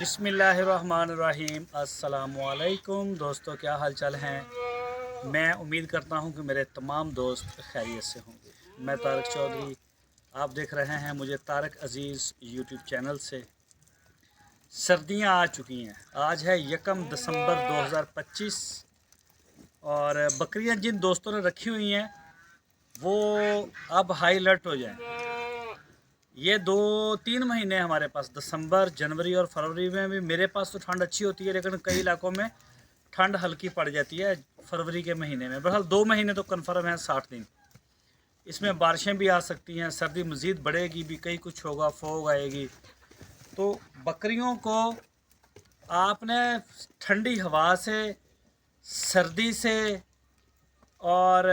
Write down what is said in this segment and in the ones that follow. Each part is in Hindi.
बिस्मिल्लाहिर्रहमानिर्रहीम। अस्सलामुअलैकुम दोस्तों, क्या हाल चाल हैं। मैं उम्मीद करता हूं कि मेरे तमाम दोस्त खैरियत से होंगे। मैं तारक चौधरी, आप देख रहे हैं मुझे तारक अज़ीज़ यूट्यूब चैनल से। सर्दियां आ चुकी हैं, आज है 1 दिसंबर 2025 और बकरियां जिन दोस्तों ने रखी हुई हैं वो अब हाई अलर्ट हो जाएं। ये 2-3 महीने हमारे पास, दिसंबर, जनवरी और फरवरी में भी मेरे पास तो ठंड अच्छी होती है, लेकिन कई इलाकों में ठंड हल्की पड़ जाती है फरवरी के महीने में। बहरहाल 2 महीने तो कन्फर्म है, 60 दिन। इसमें बारिशें भी आ सकती हैं, सर्दी मज़ीद बढ़ेगी भी, कहीं कुछ होगा, फोग आएगी। तो बकरियों को आपने ठंडी हवा से, सर्दी से और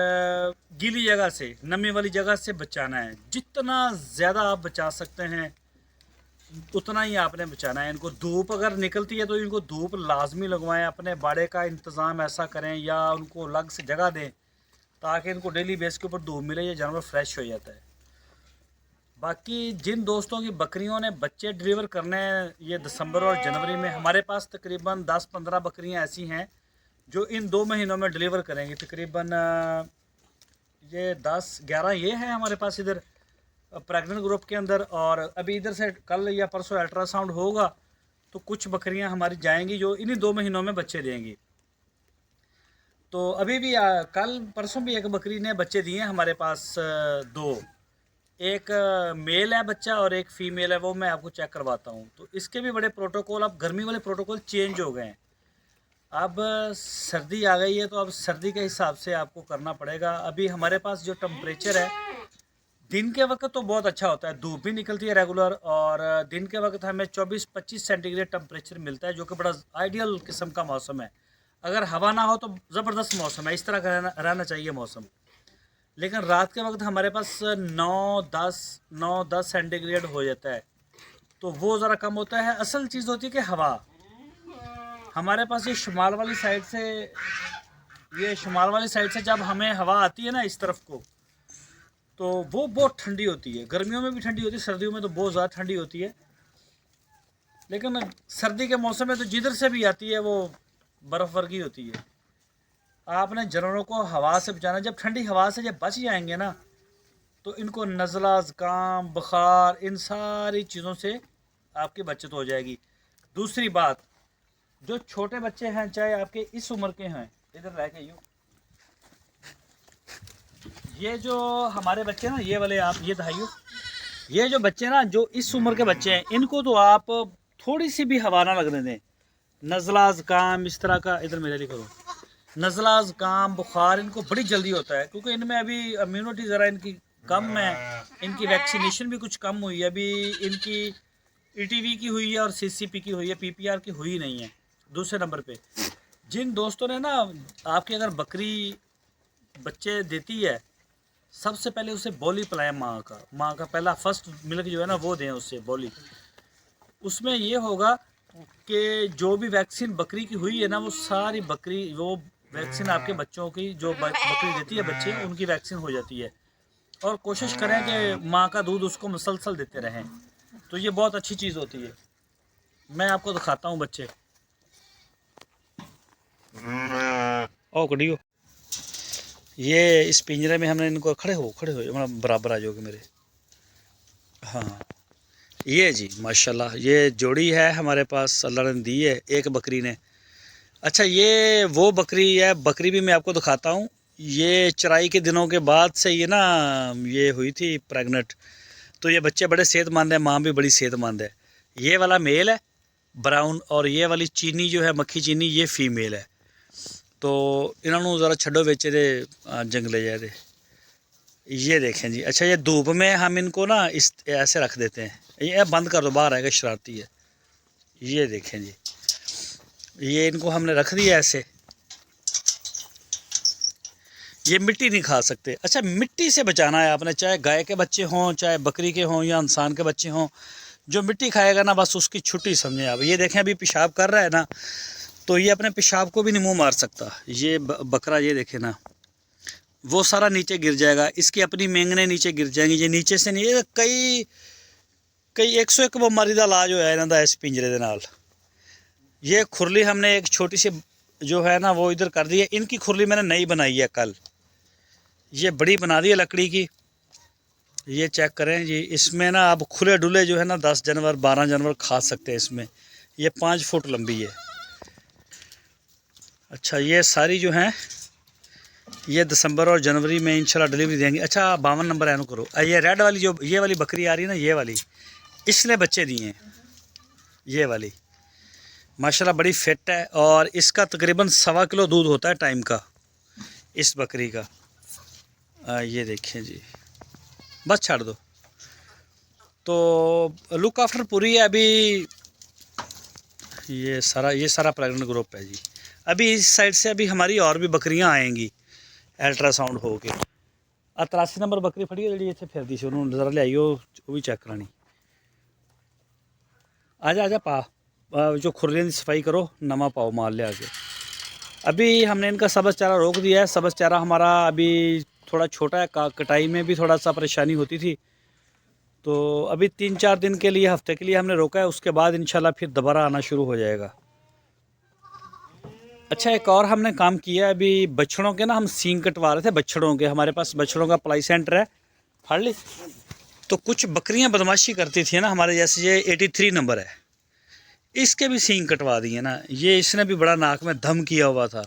गीली जगह से, नमी वाली जगह से बचाना है। जितना ज़्यादा आप बचा सकते हैं उतना ही आपने बचाना है। इनको धूप अगर निकलती है तो इनको धूप लाजमी लगवाएं। अपने बाड़े का इंतज़ाम ऐसा करें या उनको अलग से जगह दें ताकि इनको डेली बेस के ऊपर धूप मिले, ये जानवर फ्रेश हो जाता है। बाकी जिन दोस्तों की बकरियों ने बच्चे डिलीवर करने हैं ये दिसंबर और जनवरी में, हमारे पास तकरीबन 10-15 बकरियां ऐसी हैं जो इन 2 महीनों में डिलीवर करेंगी। तकरीबन ये 10-11 ये हैं हमारे पास इधर प्रेग्नेंट ग्रुप के अंदर। और अभी इधर से कल या परसों अल्ट्रासाउंड होगा तो कुछ बकरियां हमारी जाएंगी जो इन्हीं 2 महीनों में बच्चे देंगी। तो अभी भी कल परसों भी एक बकरी ने बच्चे दिए हैं हमारे पास, 2। एक मेल है बच्चा और एक फ़ीमेल है, वो मैं आपको चेक करवाता हूँ। तो इसके भी बड़े प्रोटोकॉल, अब गर्मी वाले प्रोटोकॉल चेंज हो गए हैं। अब सर्दी आ गई है तो अब सर्दी के हिसाब से आपको करना पड़ेगा। अभी हमारे पास जो टेम्परेचर है दिन के वक्त तो बहुत अच्छा होता है, धूप भी निकलती है रेगुलर, और दिन के वक्त हमें 24-25 सेंटीग्रेड टेम्परेचर मिलता है, जो कि बड़ा आइडियल किस्म का मौसम है। अगर हवा ना हो तो ज़बरदस्त मौसम है, इस तरह का रहना चाहिए मौसम। लेकिन रात के वक्त हमारे पास 9-10 सेंटीग्रेड हो जाता है, तो वो ज़रा कम होता है। असल चीज़ होती है कि हवा हमारे पास ये शुमाल वाली साइड से जब हमें हवा आती है ना इस तरफ को, तो वो बहुत ठंडी होती है। गर्मियों में भी ठंडी होती है, सर्दियों में तो बहुत ज़्यादा ठंडी होती है। लेकिन सर्दी के मौसम में तो जिधर से भी आती है वो बर्फ़ वर्गी होती है। आपने जानवरों को हवा से बचाना। जब ठंडी हवा से जब बच जाएंगे ना तो इनको नज़ला, ज़ुकाम, बुखार, इन सारी चीज़ों से आपकी बचत हो जाएगी। दूसरी बात, जो छोटे बच्चे हैं, चाहे आपके इस उम्र के हैं, इधर रह के यूँ, ये जो हमारे बच्चे ना, ये वाले आप ये दिखाइयो, ये जो बच्चे ना, जो इस उम्र के बच्चे हैं, इनको तो आप थोड़ी सी भी हवा ना लगने दें। नज़ला, ज़ुकाम, इस तरह का, इधर मेरे लिए करो, नज़ला, ज़ुकाम, बुखार इनको बड़ी जल्दी होता है, क्योंकि इनमें अभी इम्यूनिटी ज़रा इनकी कम है। इनकी वैक्सीनेशन भी कुछ कम हुई है, अभी इनकी ईटीवी की हुई है और सीसीपी की हुई है, पीपीआर की हुई नहीं है। दूसरे नंबर पे, जिन दोस्तों ने ना, आपकी अगर बकरी बच्चे देती है, सबसे पहले उसे बोली पिलाएं। माँ का पहला फर्स्ट मिल्क जो है ना वो दें उससे, बोली। उसमें ये होगा कि जो भी वैक्सीन बकरी की हुई है ना, वो सारी बकरी, वो वैक्सीन आपके बच्चों की, जो बकरी देती है बच्चे, उनकी वैक्सीन हो जाती है। और कोशिश करें कि माँ का दूध उसको मुसलसल देते रहें, तो ये बहुत अच्छी चीज़ होती है। मैं आपको दिखाता हूँ बच्चे। ओ कड़ियो, ये इस पिंजरे में हमने इनको, खड़े हो मतलब बराबर आ जाओगे मेरे। हाँ, ये जी माशाल्लाह, ये जोड़ी है हमारे पास, अल्लाह ने दी है एक बकरी ने। अच्छा, ये वो बकरी है, बकरी भी मैं आपको दिखाता हूँ। ये चराई के दिनों के बाद से ये ना, ये हुई थी प्रेग्नेंट, तो ये बच्चे बड़े सेहतमंद है, माँ भी बड़ी सेहतमंद है। ये वाला मेल है ब्राउन, और ये वाली चीनी जो है, मक्खी चीनी, ये फीमेल है। तो इन्होंने ज़रा छड्डो बेचे दे जंगले जाए दे। ये देखें जी। अच्छा, ये धूप में हम इनको ना इस ऐसे रख देते हैं, ये बंद कर दो, बाहर आएगा, शरारती है। ये देखें जी, ये इनको हमने रख दिया ऐसे। ये मिट्टी नहीं खा सकते। अच्छा, मिट्टी से बचाना है आपने, चाहे गाय के बच्चे हों, चाहे बकरी के हों, या इंसान के बच्चे हों। जो मिट्टी खाएगा ना, बस उसकी छुट्टी समझें आप। ये देखें, अभी पेशाब कर रहा है ना, तो ये अपने पेशाब को भी नहीं मुँह मार सकता। ये बकरा, ये देखे ना, वो सारा नीचे गिर जाएगा, इसकी अपनी मेंगने नीचे गिर जाएंगी। ये नीचे से नहीं, ये कई 101 बीमारी का इलाज होया इन्हां दा इस पिंजरे दे नाल। ये खुरली हमने एक छोटी सी जो है ना वो इधर कर दी है। इनकी खुरली मैंने नई बनाई है कल, ये बड़ी बना दी है लकड़ी की। ये चेक करें जी, इसमें ना अब खुले डुले जो है ना 10 जानवर 12 जानवर खा सकते हैं इसमें। ये 5 फुट लंबी है। अच्छा, ये सारी जो हैं ये दिसंबर और जनवरी में इंशाल्लाह डिलीवरी देंगे। अच्छा, 52 नंबर एनो करो। ये रेड वाली जो ये वाली बकरी आ रही है ना, ये वाली इसने बच्चे दिए हैं। ये वाली माशाल्लाह बड़ी फिट है और इसका तकरीबन 1.25 किलो दूध होता है टाइम का इस बकरी का। ये देखें जी, बस छाड़ दो। तो लुक आफ्टर पूरी है अभी। ये सारा प्रेगनेंट ग्रुप है जी। अभी इस साइड से अभी हमारी और भी बकरियां आएंगी अल्ट्रासाउंड हो के। 83 नंबर बकरी फड़ी है जी, इतने फिर दी उन्होंने जरा ले आइयो वो भी चेक करानी। आजा आजा पा जो खुरलियाँ की सफाई करो, नमा पाओ माल ले आके। अभी हमने इनका सब्ज़ चारा रोक दिया है। सब्ज़ चारा हमारा अभी थोड़ा छोटा है, कटाई में भी थोड़ा सा परेशानी होती थी, तो अभी 3-4 दिन के लिए, हफ्ते के लिए हमने रोका है। उसके बाद इंशाल्लाह फिर दोबारा आना शुरू हो जाएगा। अच्छा, एक और हमने काम किया अभी, बछड़ों के ना हम सींग कटवा रहे थे बछड़ों के। हमारे पास बछड़ों का पलाई सेंटर है, फाड़ ली। तो कुछ बकरियां बदमाशी करती थी ना हमारे जैसे। ये 83 नंबर है, इसके भी सींग कटवा दिए ना। ये इसने भी बड़ा नाक में दम किया हुआ था।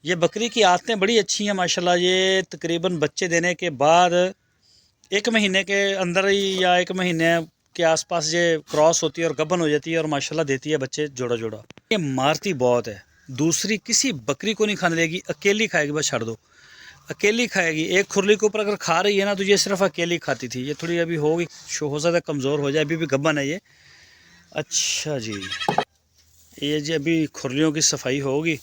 ये बकरी की आदतें बड़ी अच्छी हैं माशाल्लाह। ये तकरीबन बच्चे देने के बाद 1 महीने के अंदर ही या 1 महीने के आसपास ये क्रॉस होती है और गबन हो जाती है और माशाल्लाह देती है बच्चे जोड़ा जोड़ा। ये मारती बहुत है, दूसरी किसी बकरी को नहीं खाने देगी, अकेली खाएगी। बस छोड़ दो, अकेली खाएगी। एक खुरली के ऊपर अगर खा रही है ना तो ये सिर्फ अकेली खाती थी। ये थोड़ी अभी होगी, हो सकता है कमज़ोर हो जाए, अभी भी गबन है ये। अच्छा जी, ये जी अभी खुरलियों की सफाई होगी।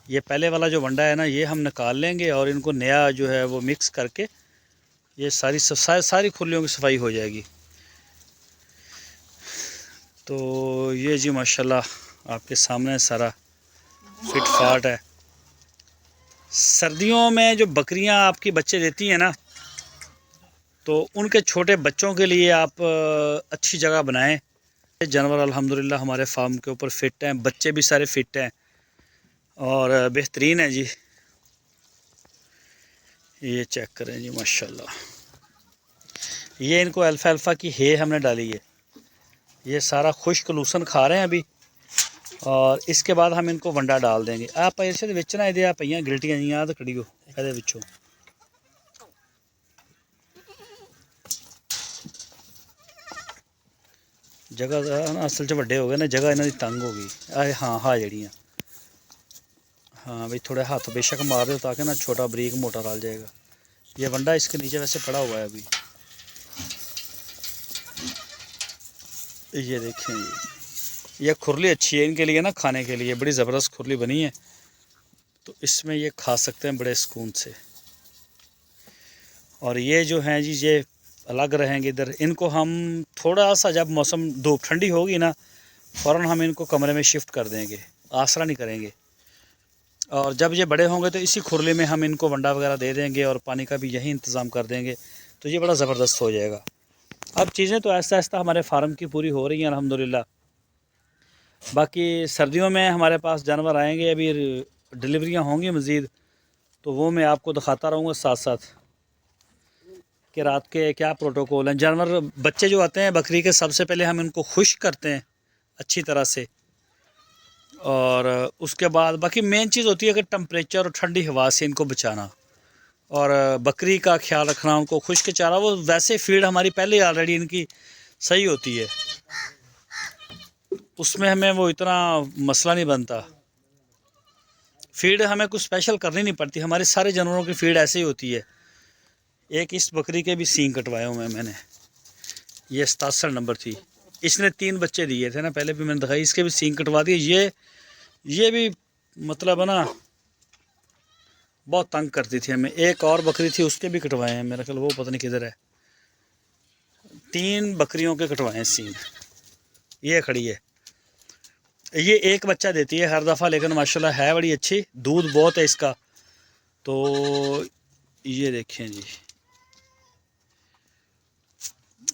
ये पहले वाला जो वंडा है ना ये हम निकाल लेंगे और इनको नया जो है वो मिक्स करके ये सारी खुरलियों की सफाई हो जाएगी। तो ये जी माशाल्लाह आपके सामने सारा फिट फाट है। सर्दियों में जो बकरियां आपकी बच्चे देती हैं ना, तो उनके छोटे बच्चों के लिए आप अच्छी जगह बनाएं। जानवर अल्हम्दुलिल्लाह हमारे फार्म के ऊपर फिट हैं, बच्चे भी सारे फिट हैं और बेहतरीन है जी। ये चेक करें जी माशाल्लाह। ये इनको अल्फ़ा की है हमने डाली है। ये सारा खुश्क लूसन खा रहे हैं अभी और इसके बाद हम इनको वंडा डाल देंगे। आप ऐसे बेचना ये आप गिल्टियाँ जी याद करियो ਇਹਦੇ ਵਿੱਚੋਂ। जगह असल च वड्डे हो गए ना, जगह इन्हों की तंग हो गई। हाँ जड़ियाँ, हाँ भाई थोड़े हाथ बेशक मार दो ताकि ना छोटा बरीक मोटा डाल जाएगा। ये वंडा इसके नीचे वैसे पड़ा हुआ है अभी। ये देखें जी, ये खुरली अच्छी है इनके लिए ना, खाने के लिए बड़ी ज़बरदस्त खुरली बनी है। तो इसमें ये खा सकते हैं बड़े सुकून से। और ये जो हैं जी ये अलग रहेंगे इधर। इनको हम थोड़ा सा जब मौसम धूप ठंडी होगी ना फ़ौरन हम इनको कमरे में शिफ्ट कर देंगे, आसरा नहीं करेंगे। और जब ये बड़े होंगे तो इसी खुरली में हम इनको वंडा वगैरह दे देंगे और पानी का भी यही इंतज़ाम कर देंगे। तो ये बड़ा ज़बरदस्त हो जाएगा। अब चीज़ें तो आहिस्ता आहिस्ता हमारे फार्म की पूरी हो रही हैं अल्हम्दुलिल्लाह। बाकी सर्दियों में हमारे पास जानवर आएंगे, अभी डिलीवरियाँ होंगी मज़ीद, तो वो मैं आपको दिखाता रहूँगा साथ साथ कि रात के क्या प्रोटोकॉल हैं। जानवर बच्चे जो आते हैं बकरी के, सबसे पहले हम इनको खुश्क करते हैं अच्छी तरह से और उसके बाद बाकी मेन चीज़ होती है कि टम्परेचर और ठंडी हवा से इनको बचाना और बकरी का ख्याल रखना। उनको खुश्क चारा, वो वैसे फीड हमारी पहले ऑलरेडी इनकी सही होती है, उसमें हमें वो इतना मसला नहीं बनता। फीड हमें कुछ स्पेशल करनी नहीं पड़ती, हमारे सारे जानवरों की फीड ऐसे ही होती है। एक इस बकरी के भी सींग कटवाए हुए हैं मैंने, ये 67 नंबर थी। इसने 3 बच्चे दिए थे ना, पहले भी मैंने दिखाई। इसके भी सींग कटवा दिए। ये भी मतलब है ना बहुत तंग करती थी हमें। एक और बकरी थी उसके भी कटवाए हैं, मेरा ख्याल वो पता नहीं किधर है। 3 बकरियों के कटवाए हैं सींग। ये खड़ी है, ये एक बच्चा देती है हर दफ़ा, लेकिन माशाल्लाह है बड़ी अच्छी, दूध बहुत है इसका। तो ये देखें जी,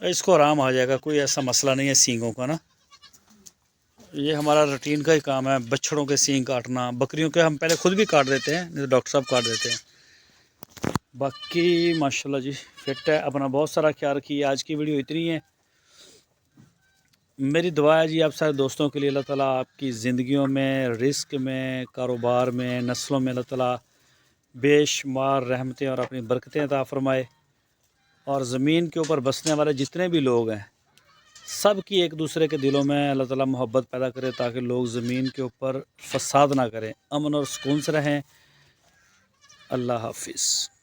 इसको आराम आ जाएगा, कोई ऐसा मसला नहीं है सींगों का ना। ये हमारा रूटीन का ही काम है, बछड़ों के सींग काटना। बकरियों के हम पहले खुद भी काट देते हैं, नहीं तो डॉक्टर साहब काट देते हैं। बाकी माशाल्लाह जी फिट है, अपना बहुत सारा ख्याल रखिए। आज की वीडियो इतनी है। मेरी दुआ है जी आप सारे दोस्तों के लिए, अल्लाह ताला आपकी ज़िंदगियों में, रिस्क में, कारोबार में, नस्लों में अल्लाह ताला बेशुमार रहमतें और अपनी बरकतें अता फ़रमाए। और ज़मीन के ऊपर बसने वाले जितने भी लोग हैं, सब की एक दूसरे के दिलों में अल्लाह ताला मोहब्बत पैदा करे, ताकि लोग ज़मीन के ऊपर फ़साद ना करें, अमन और सुकून से रहें। अल्लाह हाफ़िज़।